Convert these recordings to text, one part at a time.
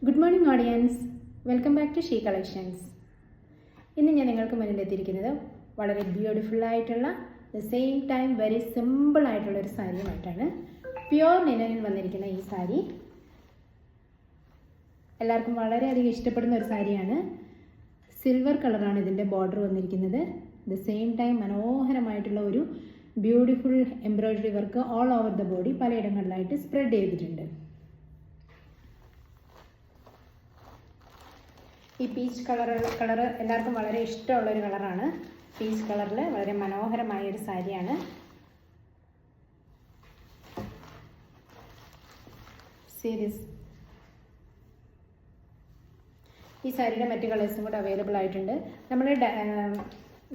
Good morning audience, welcome back to she collections. ഇന്ന് ഞാൻ നിങ്ങൾക്ക് മുന്നിലെത്തിയിരിക്കുന്നത് വളരെ ബ്യൂട്ടിഫുൾ ആയിട്ടുള്ള the same time very simple ആയിട്ടുള്ള ഒരു സാരിയുമായിട്ടാണ്. പ്യുവർ ലിനനിൽ വന്നിരിക്കുന്ന ഈ സാരി എല്ലാവർക്കും വളരെയധികം ഇഷ്ടപ്പെടുന്ന ഒരു സാരിയാണ്. സിൽവർ കളറാണ് ഇതിൻ്റെ ബോർഡർ വന്നിരിക്കുന്നത്. ദ സെയിം ടൈം മനോഹരമായിട്ടുള്ള ഒരു beautiful embroidery work all over the body പലയിടങ്ങളിലായിട്ട് സ്പ്രെഡ് ചെയ്തിട്ടുണ്ട്. ഈ പീച്ച് കളർ എല്ലാവർക്കും വളരെ ഇഷ്ടമുള്ളൊരു കളറാണ്. പീച്ച് കളറിൽ വളരെ മനോഹരമായ ഒരു സാരിയാണ്. സീരീസ് ഈ സാരിയുടെ മറ്റ് കളേഴ്സും കൂടെ അവൈലബിൾ ആയിട്ടുണ്ട്.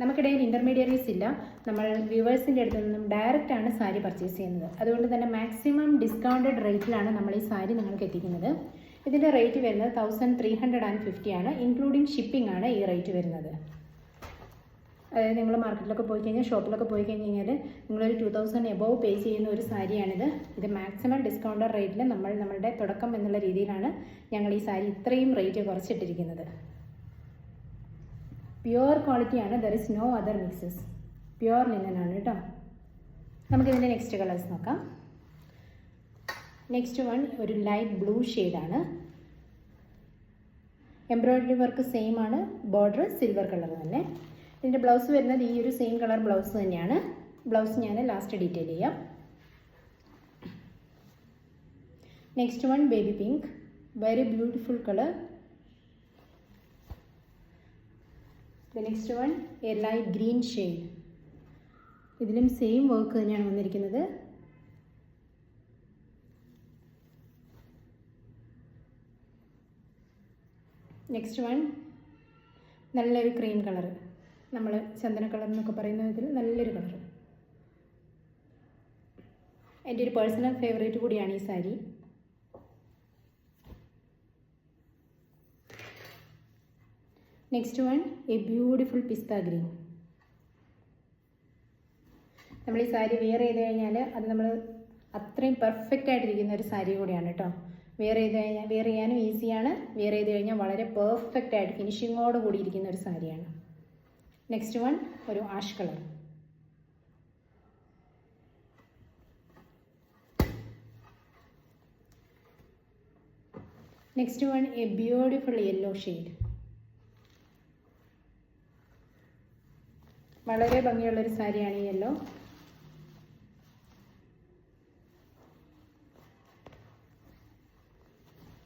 നമുക്കിടയിൽ ഇൻ്റർമീഡിയറീസ് ഇല്ല. നമ്മൾ വ്യൂവേഴ്സിൻ്റെ അടുത്ത് നിന്നും ഡയറക്റ്റാണ് സാരി പർച്ചേസ് ചെയ്യുന്നത്. അതുകൊണ്ട് തന്നെ മാക്സിമം ഡിസ്കൗണ്ടഡ് റേറ്റിലാണ് നമ്മൾ ഈ സാരി നിങ്ങൾക്ക് എത്തിക്കുന്നത്. ഇതിൻ്റെ റേറ്റ് വരുന്നത് 1350 ആണ്. ഇൻക്ലൂഡിങ് ഷിപ്പിംഗ് ആണ് ഈ റേറ്റ് വരുന്നത്. അതായത് നിങ്ങൾ മാർക്കറ്റിലൊക്കെ പോയി കഴിഞ്ഞാൽ, ഷോപ്പിലൊക്കെ പോയി കഴിഞ്ഞ് കഴിഞ്ഞാൽ നിങ്ങളൊരു 2000 എബോവ് പേ ചെയ്യുന്ന ഒരു സാരിയാണിത്. ഇത് മാക്സിമം ഡിസ്കൗണ്ടഡ് റേറ്റിൽ നമ്മളുടെ തുടക്കം എന്നുള്ള രീതിയിലാണ് ഞങ്ങൾ ഈ സാരി ഇത്രയും റേറ്റ് കുറച്ചിട്ടിരിക്കുന്നത്. പ്യുവർ ക്വാളിറ്റിയാണ്. There is no other mixes. Pure linen ആണ് കേട്ടോ. നമുക്കിതിൻ്റെ നെക്സ്റ്റ് കളേഴ്സ് നോക്കാം. നെക്സ്റ്റ് വൺ ഒരു ലൈറ്റ് ബ്ലൂ ഷെയ്ഡാണ്. എംബ്രോയ്ഡറി വർക്ക് സെയിം ആണ്. ബോർഡർ സിൽവർ കളർ തന്നെ. ഇതിൻ്റെ ബ്ലൗസ് വരുന്നത് ഈ ഒരു സെയിം കളർ ബ്ലൗസ് തന്നെയാണ്. ബ്ലൗസ് ഞാൻ ലാസ്റ്റ് ഡീറ്റെയിൽ ചെയ്യാം. Next one baby pink, very beautiful colour. The next one a light green shade. ഇതിലും സെയിം വർക്ക് തന്നെയാണ് വന്നിരിക്കുന്നത്. നെക്സ്റ്റ് വൺ നല്ലൊരു ക്രീം കളർ, നമ്മൾ ചന്ദന കളർ എന്നൊക്കെ പറയുന്ന ഇതിൽ നല്ലൊരു കളർ. എൻ്റെ ഒരു പേഴ്സണൽ ഫേവറേറ്റ് കൂടിയാണ് ഈ sari. Next one A beautiful pista green. നമ്മൾ ഈ സാരി വെയർ ചെയ്ത് കഴിഞ്ഞാൽ അത് നമ്മൾ അത്രയും പെർഫെക്റ്റ് ആയിട്ടിരിക്കുന്ന ഒരു സാരി കൂടിയാണ് കേട്ടോ. വെയർ ചെയ്യാനും ഈസിയാണ്. വെയർ ചെയ്ത് കഴിഞ്ഞാൽ വളരെ പെർഫെക്റ്റ് ആയിട്ട് ഫിനിഷിങ്ങോട് കൂടി ഇരിക്കുന്ന ഒരു സാരിയാണ്. നെക്സ്റ്റ് വൺ ഒരു ash colour. Next one A beautiful yellow shade. വളരെ ഭംഗിയുള്ളൊരു സാരിയാണ് ഈ യെല്ലോ.